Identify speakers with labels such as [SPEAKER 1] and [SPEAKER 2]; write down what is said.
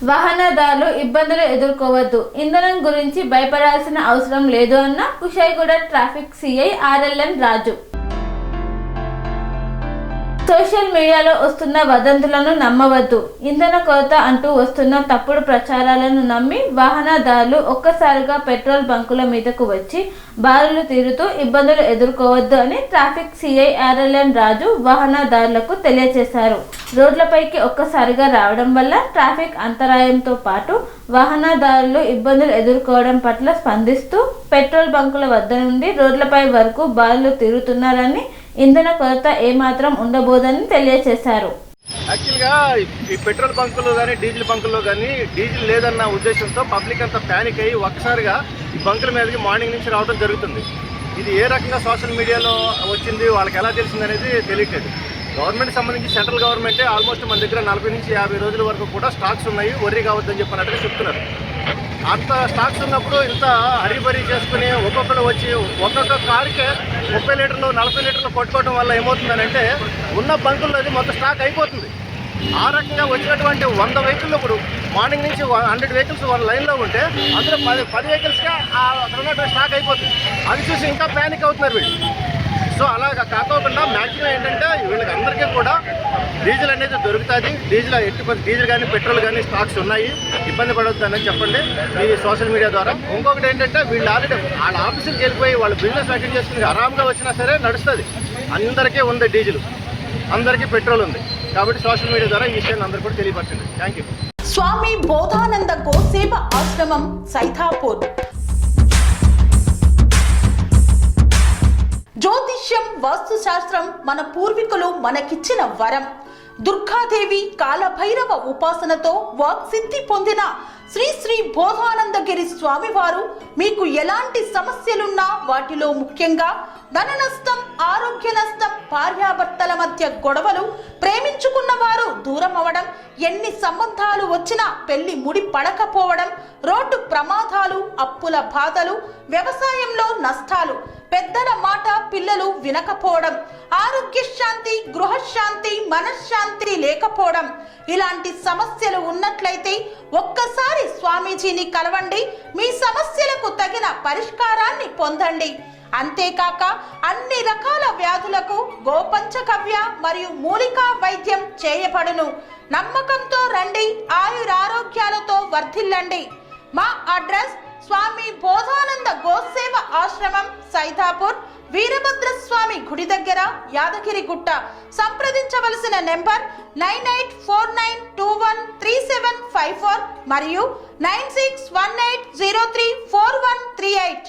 [SPEAKER 1] వాహనదారులు ఇబ్బందులు ఎదుర్కోవద్దు, ఇంధనం గురించి భయపడాల్సిన అవసరం లేదు అన్న కుషాయిగూడ ట్రాఫిక్ సిఐ ఆర్ఎల్ఎన్ రాజు. సోషల్ మీడియాలో వస్తున్న వదంతులను నమ్మవద్దు, ఇంధన కొరత అంటూ వస్తున్న తప్పుడు ప్రచారాలను నమ్మి వాహనదారులు ఒక్కసారిగా పెట్రోల్ బంకుల మీదకు వచ్చి బారులు తీరుతూ ఇబ్బందులు ఎదుర్కోవద్దు అని ట్రాఫిక్ సిఐ ఆర్ఎల్ఎన్ రాజు వాహనదారులకు తెలియజేశారు. రోడ్లపైకి ఒక్కసారిగా రావడం వల్ల ట్రాఫిక్ అంతరాయంతో పాటు వాహనదారులు ఇబ్బందులు ఎదుర్కోవడం పట్ల స్పందిస్తూ పెట్రోల్ బంకుల వద్ద నుండి రోడ్లపై వరకు బారులు తీరుతున్నారని, ఇంధన కొరత ఏమాత్రం ఉండబోదని తెలియజేశారు.
[SPEAKER 2] యాక్చువల్గా ఈ పెట్రోల్ బంకులు కానీ డీజిల్ బంకుల్లో కానీ డీజిల్ లేదన్న ఉద్దేశంతో పబ్లిక్ అంతా ప్యానిక్ అయ్యి ఒక్కసారిగా ఈ బంకుల మీదకి మార్నింగ్ నుంచి రావడం జరుగుతుంది. ఇది ఏ రకంగా సోషల్ మీడియాలో వచ్చింది, వాళ్ళకి ఎలా తెలిసింది అనేది తెలియట్లేదు. గవర్నమెంట్ సంబంధించి సెంట్రల్ గవర్నమెంటే ఆల్మోస్ట్ మన దగ్గర 40 నుంచి 50 రోజుల వరకు కూడా స్టాక్స్ ఉన్నాయి, వర్రీ కావద్దని చెప్పినట్టుగా చెప్తున్నారు. అంత స్టాక్స్ ఉన్నప్పుడు ఇంత హరిబరీ చేసుకుని ఒక్కొక్కరు వచ్చి ఒక్కొక్క కారుకే 30 లీటర్లు 40 లీటర్లు కొట్టుకోవడం వల్ల ఏమవుతుందనంటే ఉన్న బంకుల్లో అది మొత్తం స్టాక్ అయిపోతుంది. ఆ రకంగా వచ్చినటువంటి 100 వెహికల్ ఇప్పుడు మార్నింగ్ నుంచి 100 వెహికల్స్ వన్ లైన్లో ఉంటే అందులో 10 వెహికల్స్గా అక్కడ స్టాక్ అయిపోతుంది. అది చూసి ఇంకా ప్యానిక్ అవుతున్నారు వీళ్ళు. సో అలాగా కాకోకుండా మ్యాక్సిమం ఏంటంటే వీళ్ళకి అందరికీ కూడా డీజిల్ అనేది దొరుకుతుంది. డీజిల్ కానీ పెట్రోల్ కానీ స్టాక్స్ ఉన్నాయి, ఇబ్బంది పడవద్దు అని చెప్పండి ఈ సోషల్ మీడియా ద్వారా. ఇంకొకటి ఏంటంటే వీళ్ళు ఆల్రెడీ వాళ్ళ ఆఫీసులకు వెళ్ళిపోయి వాళ్ళ బిజినెస్ అటెండ్ చేసుకుని ఆరాంగా వచ్చినా సరే నడుస్తుంది. అందరికీ ఉంది డీజిల్, అందరికీ పెట్రోల్ ఉంది. కాబట్టి సోషల్ మీడియా ద్వారా ఈ విషయాన్ని అందరూ కూడా తెలియపరచండి. Thank you.
[SPEAKER 3] స్వామి బోధానంద గోసేవ ఆశ్రమం సైథాపూర్. జ్యోతిష్యం, వాస్తుశాస్త్రం మన పూర్వీకులు మనకిచ్చిన వరం. దుర్గాదేవి, కాలభైరవ ఉపాసనతో వాక్సిద్ధి పొందిన శ్రీ శ్రీ బోధానందగిరి స్వామివారు మీకు ఎలాంటి సమస్యలున్నా, వాటిలో ముఖ్యంగా ధన నష్టం, ఆరోగ్య నష్టం, భార్యాభర్తల మధ్య గొడవలు, ప్రేమించుకున్న వారు దూరం అవడం, ఎన్ని సంబంధాలు వచ్చినా పెళ్లి ముడి పడకపోవడం, రోడ్డు ప్రమాదాలు, అప్పుల బాధలు, వ్యవసాయంలో నష్టాలు, పెద్దల మాట పిల్లలు వినకపోవడం, ఆరోగ్య శాంతి, గృహశాంతి, మనశ్శాంతి లేకపోవడం, ఇలాంటి సమస్యలు ఉన్నట్లయితే ఒక్కసారి స్వామీజీని కలవండి. మీ సమస్యలకు తగిన పరిష్కారాన్ని పొందండి. అంతేకాక అన్ని రకాల వ్యాధులకు గోపంచకవ్య మరియు మూలికా వైద్యం చేయబడును. నమ్మకంతో రండి, ఆయురారోగ్యాలతో వర్ధిల్లండి. మా అడ్రస్ స్వామి బోధానంద గోసేవ ఆశ్రమం, సైథాపూర్, వీరభద్రస్వామి గుడి దగ్గర, యాదగిరిగుట్ట. సంప్రదించవలసిన నెంబర్ 9849213754 మరియు 9618034138.